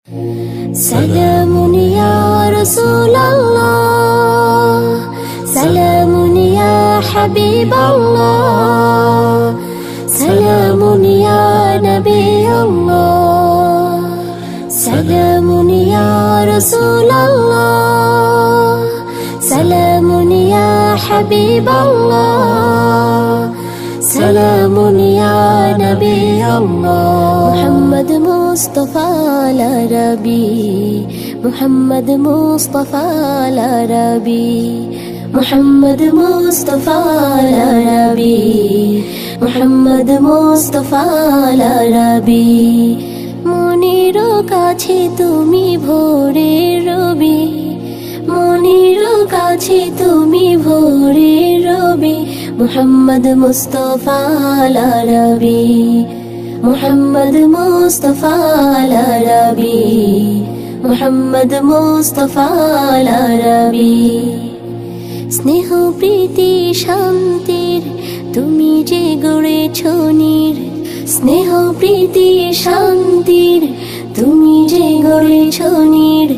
سلام يا رسول الله، سلام يا حبيب الله، سلام يا نبي الله، سلام يا رسول الله، سلام يا حبيب الله، سلام يا نبي الله. محمد مصطفى العربي، محمد مصطفى العربي، محمد مصطفى العربي، محمد مصطفى العربي। মনের কাছে তুমি ভোরের রবি, মনের কাছে তুমি ভোরের রবি। মুহাম্মদ মুস্তাফা আল-আরবি, মুহাম্মদ মুস্তাফা আল-আরবি, মুহাম্মদ মুস্তাফা আল-আরবি। স্নেহ প্রীতি শান্তির তুমি যে গড়েছ নীড়, স্নেহ প্রীতি শান্তির তুমি যে গড়েছ নীড়।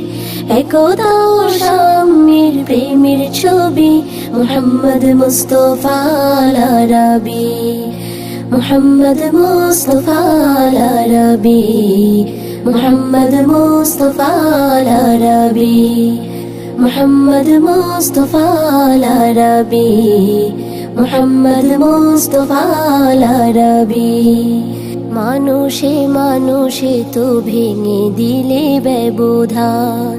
একতা ও সাম্যের প্রেমের ছবি মুহাম্মদ মুস্তাফা আল-আরবি, মুহাম্মদ মুস্তাফা আল-আরবি, মুহাম্মদ মুস্তাফা আল-আরবি, মুহাম্মদ মুস্তাফা আল-আরবি, মুহাম্মদ মুস্তাফা আল-আরবি। মানুষে মানুষে তো ভেঙে দিলে ব্যবধান,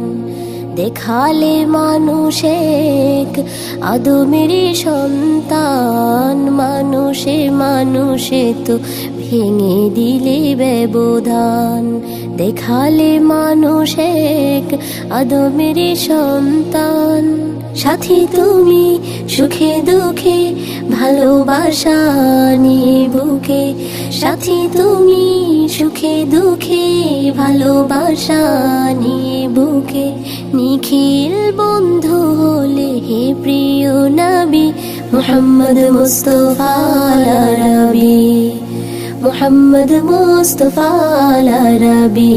দেখালে মানুষ এক আদমের সন্তান। মানুষে মানুষে তো ভেঙে দিলে ব্যবধান, দেখালে মানুষ এক আদমের সন্তান। সাথী তুমি সুখে দুঃখে ভালোবাসা নিয়ে বুকে, সাথী তুমি সুখে দুঃখে ভালোবাসা নিয়ে বুকে। নিখিল বন্ধু হলে হে প্রিয় নবী মুহাম্মদ মুস্তাফা আল-আরবি, মুহাম্মদ মুস্তাফা আল-আরবি,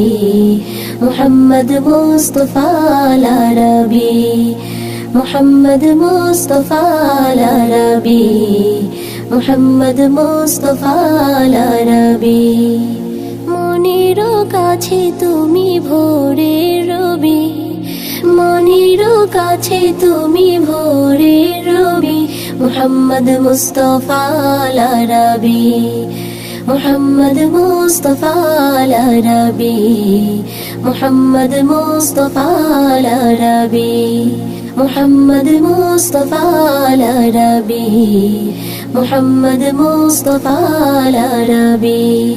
মুহাম্মদ মুস্তাফা আল-আরবি, মুহাম্মদ মুস্তাফা আল-আরবি, মুহাম্মদ মুস্তাফা আল-আরবি। মনের কাছে তুমি ভোরের রবি, মনের কাছে তুমি ভোরের রবি। মুহাম্মদ মুস্তাফা আল-আরবি, মুহাম্মদ মুস্তাফা আল-আরবি, মুহাম্মদ মুস্তাফা আল-আরবি, মুহাম্মদ মুস্তাফা আল-আরবি, মুহাম্মদ মুস্তাফা আল-আরবি।